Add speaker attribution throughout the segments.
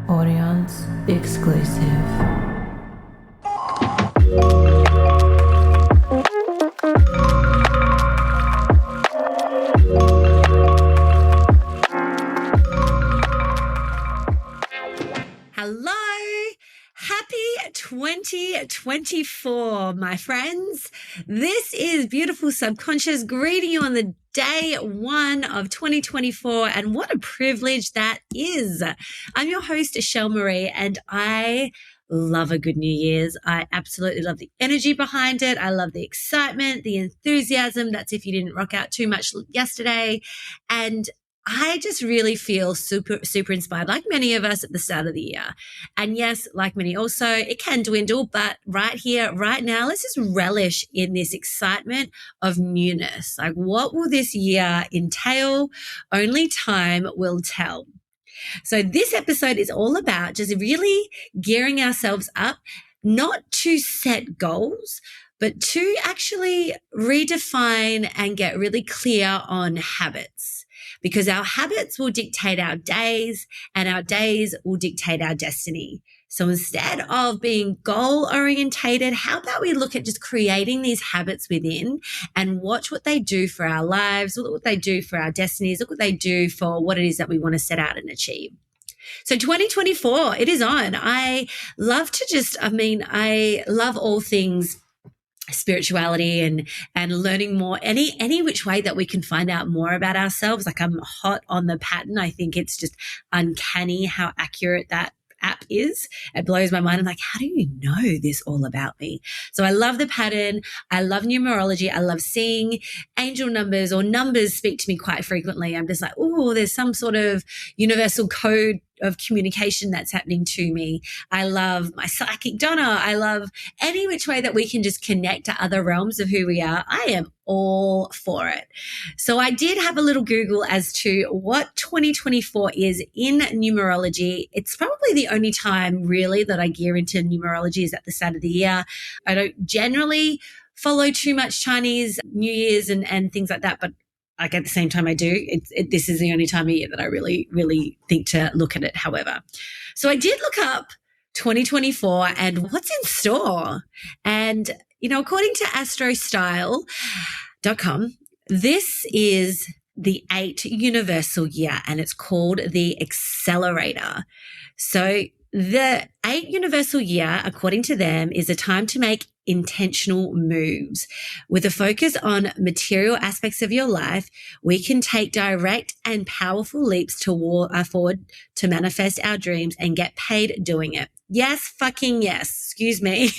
Speaker 1: Audience exclusive.
Speaker 2: Hello. Happy 2024, my friends. This is Beautiful Subconscious greeting you on the day one of 2024, and what a privilege that is. I'm your host, Shell Marie, and I love a good New Year's. I absolutely love the energy behind it. I love the excitement, the enthusiasm. That's if you didn't rock out too much yesterday. And I just really feel super inspired, like many of us at the start of the year. And yes, like many also, it can dwindle, but right here, right now, let's just relish in this excitement of newness. Like, what will this year entail? Only time will tell. So this episode is all about just really gearing ourselves up, not to set goals, but to actually redefine and get really clear on habits. Because our habits will dictate our days, and our days will dictate our destiny. So instead of being goal orientated, how about we look at just creating these habits within and watch what they do for our lives, look what they do for our destinies, look what they do for what it is that we want to set out and achieve. So 2024, it is on. I love all things spirituality and learning more, any which way that we can find out more about ourselves. Like, I'm hot on the pattern. I think it's just uncanny how accurate that app is. It blows my mind. I'm like, how do you know this all about me? So I love the pattern. I love numerology. I love seeing angel numbers, or numbers speak to me quite frequently. I'm just like, oh, there's some sort of universal code of communication that's happening to me. I love my psychic Donna. I love any which way that we can just connect to other realms of who we are. I am all for it. So I did have a little Google as to what 2024 is in numerology. It's probably the only time really that I gear into numerology is at the start of the year. I don't generally follow too much Chinese New Year's and things like that, but like at the same time I do. This is the only time of year that I really think to look at it, however. So I did look up 2024 and what's in store. And, according to astrostyle.com, this is the 8 universal year, and it's called the accelerator. So the 8 universal year, according to them, is a time to make intentional moves. With a focus on material aspects of your life, we can take direct and powerful leaps forward to manifest our dreams and get paid doing it. Yes, fucking yes. Excuse me.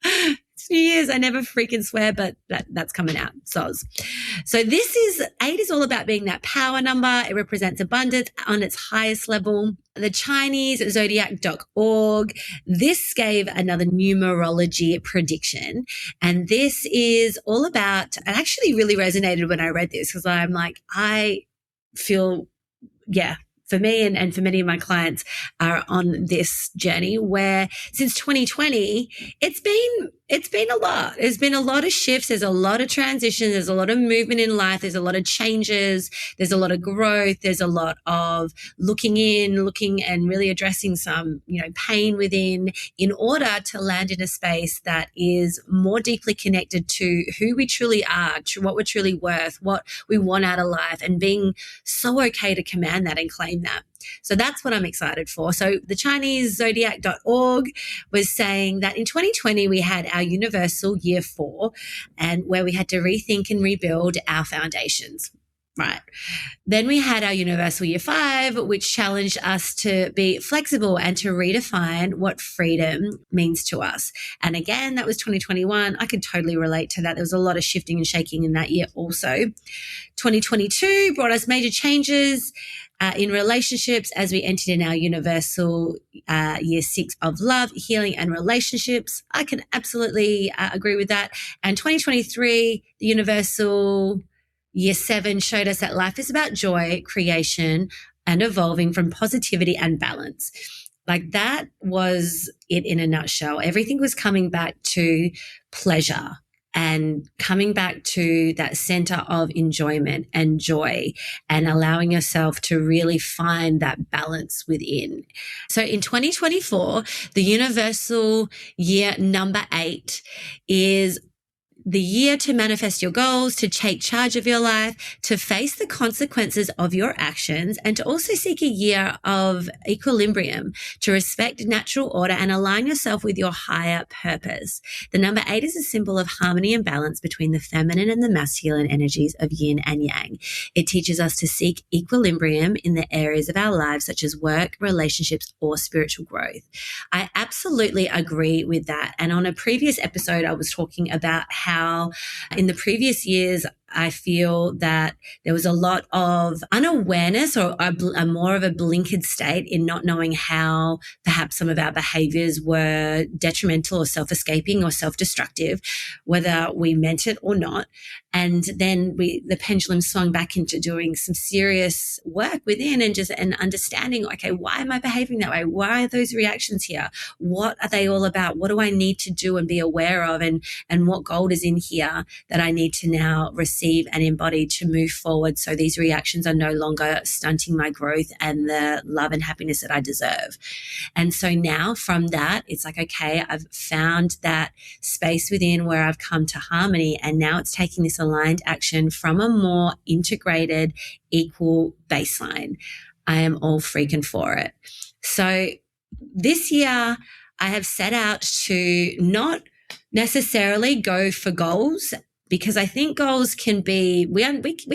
Speaker 2: It's New Year's. I never freaking swear, but that's coming out. Soz. So 8 is all about being that power number. It represents abundance on its highest level. The Chinese zodiac.org, this gave another numerology prediction. And this is all about, it actually really resonated when I read this, because I'm like, I feel, for me and for many of my clients are on this journey where since 2020, it's been a lot. There's been a lot of shifts. There's a lot of transitions. There's a lot of movement in life. There's a lot of changes. There's a lot of growth. There's a lot of looking and really addressing some, pain within in order to land in a space that is more deeply connected to who we truly are, to what we're truly worth, what we want out of life, and being so okay to command that and claim that. So that's what I'm excited for. So the Chinese zodiac.org was saying that in 2020, we had our universal year 4, and where we had to rethink and rebuild our foundations. Right. Then we had our universal year 5, which challenged us to be flexible and to redefine what freedom means to us. And again, that was 2021. I could totally relate to that. There was a lot of shifting and shaking in that year also. 2022 brought us major changes in relationships as we entered in our universal year 6 of love, healing, and relationships. I can absolutely agree with that. And 2023, the universal year 7 showed us that life is about joy, creation, and evolving from positivity and balance. Like, that was it in a nutshell. Everything was coming back to pleasure and coming back to that center of enjoyment and joy and allowing yourself to really find that balance within. So in 2024, the universal year number 8 is the year to manifest your goals, to take charge of your life, to face the consequences of your actions, and to also seek a year of equilibrium, to respect natural order and align yourself with your higher purpose. The number 8 is a symbol of harmony and balance between the feminine and the masculine energies of yin and yang. It teaches us to seek equilibrium in the areas of our lives, such as work, relationships, or spiritual growth. I absolutely agree with that. And on a previous episode, I was talking about how in the previous years, I feel that there was a lot of unawareness or a more of a blinkered state in not knowing how perhaps some of our behaviors were detrimental or self-escaping or self-destructive, whether we meant it or not. And then the pendulum swung back into doing some serious work within and understanding, okay, why am I behaving that way? Why are those reactions here? What are they all about? What do I need to do and be aware of? And what gold is in here that I need to now receive and embody to move forward, so these reactions are no longer stunting my growth and the love and happiness that I deserve. And so now from that, it's like, okay, I've found that space within where I've come to harmony, and now it's taking this aligned action from a more integrated, equal baseline. I am all freaking for it. So this year I have set out to not necessarily go for goals, because I think goals can be, we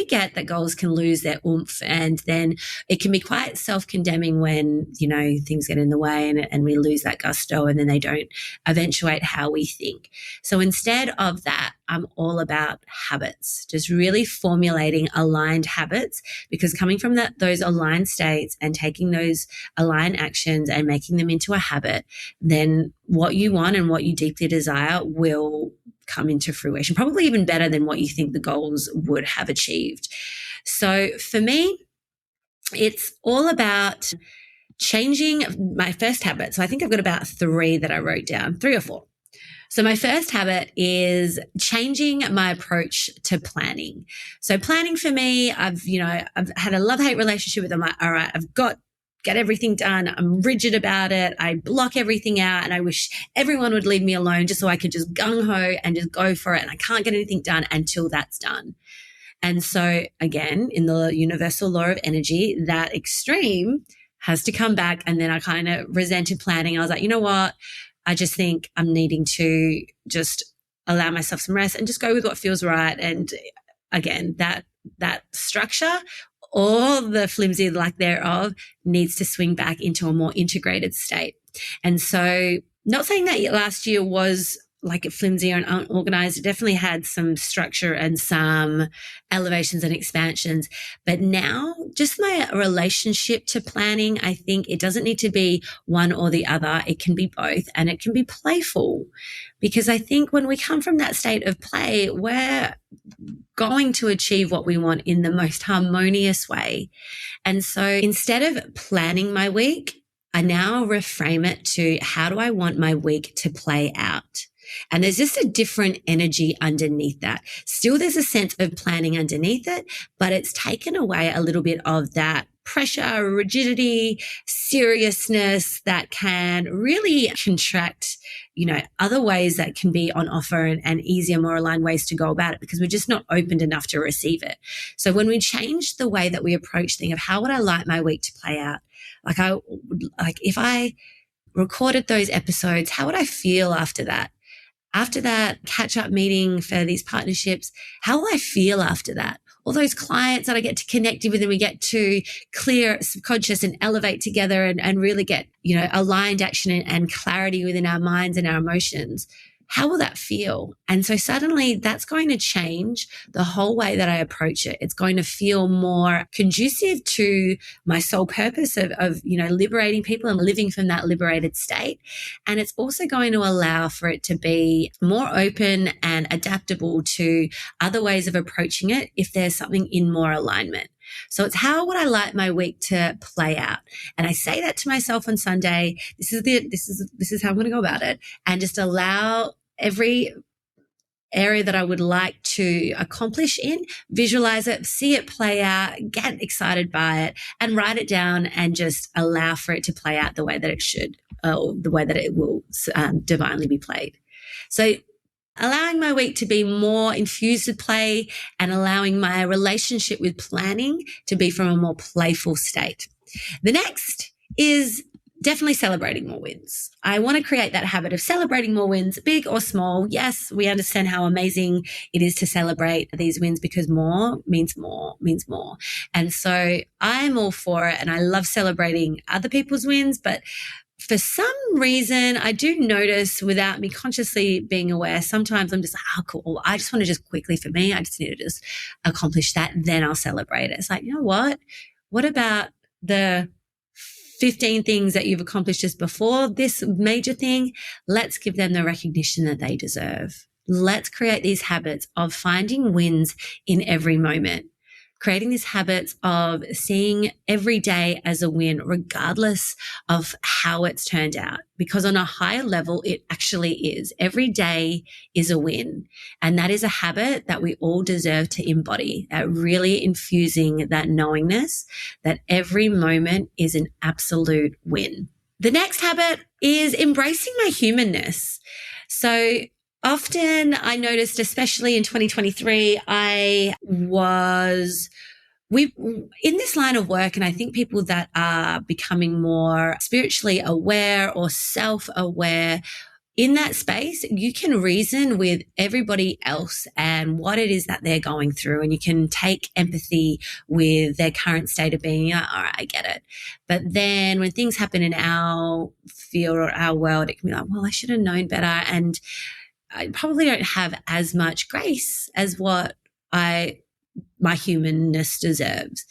Speaker 2: get that goals can lose their oomph, and then it can be quite self-condemning when, things get in the way and we lose that gusto, and then they don't eventuate how we think. So instead of that, I'm all about habits, just really formulating aligned habits, because coming from those aligned states and taking those aligned actions and making them into a habit, then what you want and what you deeply desire will come into fruition, probably even better than what you think the goals would have achieved. So for me, it's all about changing my first habit. So I think I've got about 3 that I wrote down, 3 or 4. So my first habit is changing my approach to planning. So planning for me, I've had a love-hate relationship with it. I'm like, all right, I've got get everything done. I'm rigid about it. I block everything out, and I wish everyone would leave me alone just so I could just gung-ho and just go for it. And I can't get anything done until that's done. And so again, in the universal law of energy, that extreme has to come back. And then I kind of resented planning. I was like, you know what? I just think I'm needing to just allow myself some rest and just go with what feels right. And again, that structure, or the flimsy lack thereof, needs to swing back into a more integrated state. And so, not saying that last year was like flimsy or unorganized. It definitely had some structure and some elevations and expansions. But now, just my relationship to planning, I think it doesn't need to be one or the other. It can be both, and it can be playful. Because I think when we come from that state of play, we're going to achieve what we want in the most harmonious way. And so instead of planning my week, I now reframe it to, how do I want my week to play out? And there's just a different energy underneath that. Still, there's a sense of planning underneath it, but it's taken away a little bit of that pressure, rigidity, seriousness that can really contract, other ways that can be on offer and easier, more aligned ways to go about it, because we're just not opened enough to receive it. So when we change the way that we approach things of how would I like my week to play out? Like if I recorded those episodes, how would I feel after that? After that catch-up meeting for these partnerships, how will I feel after that? All those clients that I get to connect with, and we get to clear subconscious and elevate together and really get, aligned action and clarity within our minds and our emotions. How will that feel? And so suddenly that's going to change the whole way that I approach it. It's going to feel more conducive to my sole purpose of liberating people and living from that liberated state. And it's also going to allow for it to be more open and adaptable to other ways of approaching it if there's something in more alignment. So it's, how would I like my week to play out? And I say that to myself on Sunday. This is how I'm going to go about it, and just allow every area that I would like to accomplish in, visualize it, see it play out, get excited by it, and write it down and just allow for it to play out the way that it should, or the way that it will divinely be played. So allowing my week to be more infused with play and allowing my relationship with planning to be from a more playful state. The next is definitely celebrating more wins. I want to create that habit of celebrating more wins, big or small. Yes, we understand how amazing it is to celebrate these wins because more means more means more. And so I'm all for it, and I love celebrating other people's wins, but for some reason, I do notice without me consciously being aware, sometimes I'm just like, oh, cool. I just want to just quickly, for me, I just need to just accomplish that. Then I'll celebrate it. It's like, you know what? What about the 15 things that you've accomplished just before this major thing? Let's give them the recognition that they deserve. Let's create these habits of finding wins in every moment. Creating these habits of seeing every day as a win, regardless of how it's turned out. Because on a higher level, it actually is. Every day is a win. And that is a habit that we all deserve to embody, really infusing that knowingness that every moment is an absolute win. The next habit is embracing my humanness. So often I noticed, especially in 2023, in this line of work, and I think people that are becoming more spiritually aware or self-aware in that space, you can reason with everybody else and what it is that they're going through, and you can take empathy with their current state of being. All right, I get it. But then when things happen in our field or our world, it can be like, well, I should have known better, and I probably don't have as much grace as what my humanness deserves.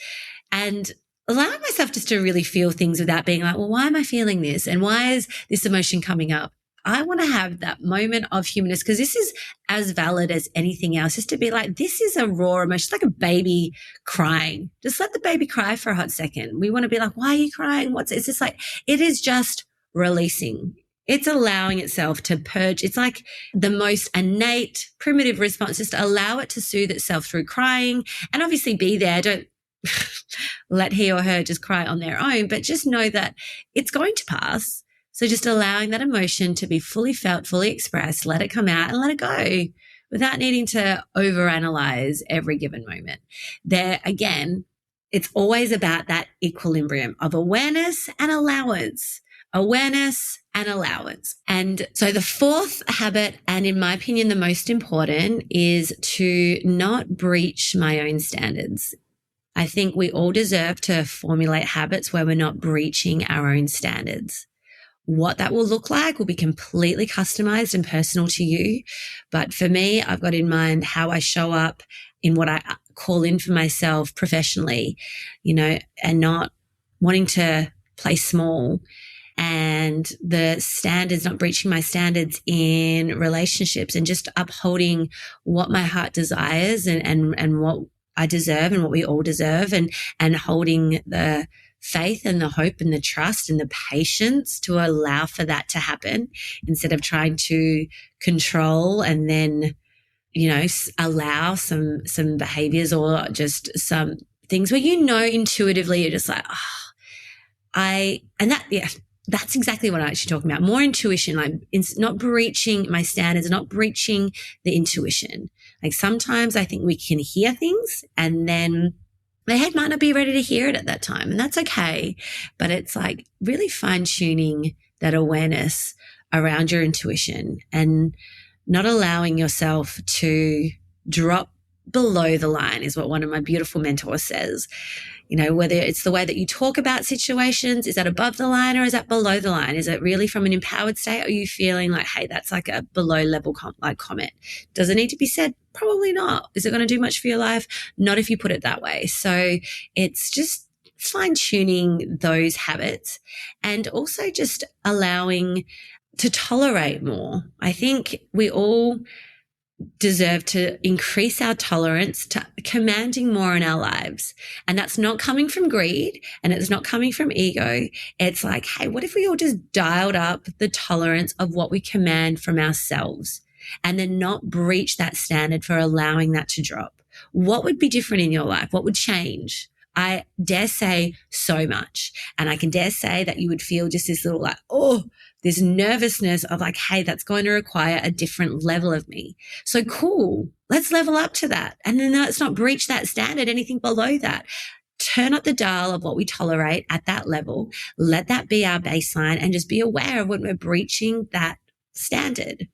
Speaker 2: And allowing myself just to really feel things without being like, well, why am I feeling this? And why is this emotion coming up? I want to have that moment of humanness, because this is as valid as anything else, just to be like, this is a raw emotion. It's like a baby crying. Just let the baby cry for a hot second. We want to be like, why are you crying? It's just like, it is just releasing. It's allowing itself to purge. It's like the most innate, primitive response, just to allow it to soothe itself through crying, and obviously be there. Don't let he or her just cry on their own, but just know that it's going to pass. So just allowing that emotion to be fully felt, fully expressed, let it come out and let it go without needing to overanalyze every given moment. There, again, it's always about that equilibrium of awareness and allowance. Awareness and allowance. And so the fourth habit, and in my opinion, the most important, is to not breach my own standards. I think we all deserve to formulate habits where we're not breaching our own standards. What that will look like will be completely customized and personal to you. But for me, I've got in mind how I show up in what I call in for myself professionally, and not wanting to play small. And the standards, not breaching my standards in relationships, and just upholding what my heart desires and what I deserve and what we all deserve, and holding the faith and the hope and the trust and the patience to allow for that to happen, instead of trying to control and then, allow some behaviors or just some things where, intuitively you're just like, that's exactly what I'm actually talking about. More intuition, like not breaching my standards, not breaching the intuition. Like sometimes I think we can hear things and then the head might not be ready to hear it at that time, and that's okay. But it's like really fine tuning that awareness around your intuition and not allowing yourself to drop below the line is what one of my beautiful mentors says. Whether it's the way that you talk about situations, is that above the line or is that below the line? Is it really from an empowered state? Or are you feeling like, hey, that's like a below level comment? Does it need to be said? Probably not. Is it going to do much for your life? Not if you put it that way. So it's just fine tuning those habits, and also just allowing to tolerate more. I think we all deserve to increase our tolerance to commanding more in our lives. And that's not coming from greed, and it's not coming from ego. It's like, hey, what if we all just dialed up the tolerance of what we command from ourselves? and then not breach that standard for allowing that to drop? What would be different in your life? What would change? I dare say so much. And I can dare say that you would feel just this little like, oh, this nervousness of like, hey, that's going to require a different level of me. So cool. Let's level up to that. And then let's not breach that standard, anything below that. Turn up the dial of what we tolerate at that level. Let that be our baseline and just be aware of when we're breaching that standard.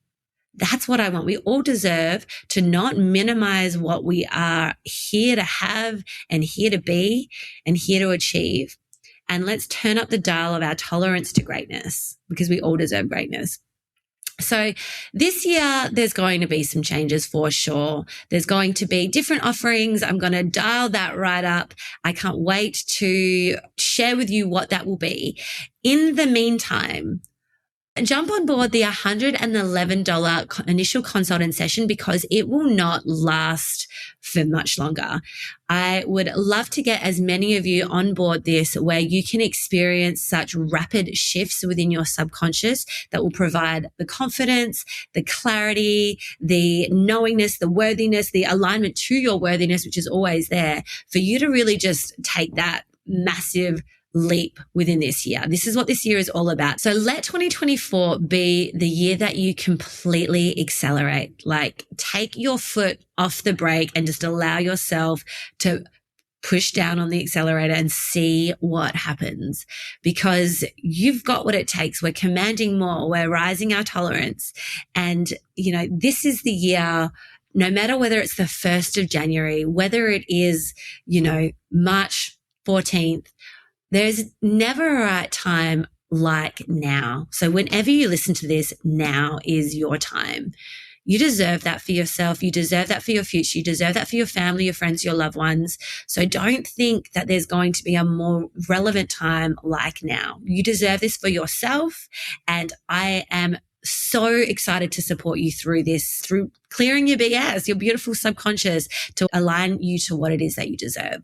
Speaker 2: That's what I want. We all deserve to not minimize what we are here to have and here to be and here to achieve. And let's turn up the dial of our tolerance to greatness, because we all deserve greatness. So this year, there's going to be some changes for sure. There's going to be different offerings. I'm going to dial that right up. I can't wait to share with you what that will be. In the meantime, jump on board the $111 initial consultant session, because it will not last for much longer. I would love to get as many of you on board this, where you can experience such rapid shifts within your subconscious that will provide the confidence, the clarity, the knowingness, the worthiness, the alignment to your worthiness, which is always there, for you to really just take that massive leap within this year. This is what this year is all about. So let 2024 be the year that you completely accelerate. Like, take your foot off the brake and just allow yourself to push down on the accelerator and see what happens, because you've got what it takes. We're commanding more. We're rising our tolerance. And, this is the year. No matter whether it's the 1st of January, whether it is, March 14th, there's never a right time like now. So whenever you listen to this, now is your time. You deserve that for yourself. You deserve that for your future. You deserve that for your family, your friends, your loved ones. So don't think that there's going to be a more relevant time like now. You deserve this for yourself. And I am so excited to support you through this, through clearing your BS, your beautiful subconscious, to align you to what it is that you deserve.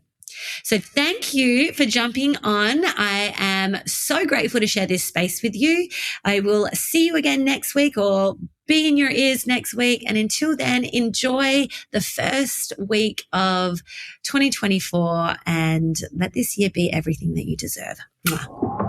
Speaker 2: So thank you for jumping on. I am so grateful to share this space with you. I will see you again next week, or be in your ears next week. And until then, enjoy the first week of 2024 and let this year be everything that you deserve. Mwah.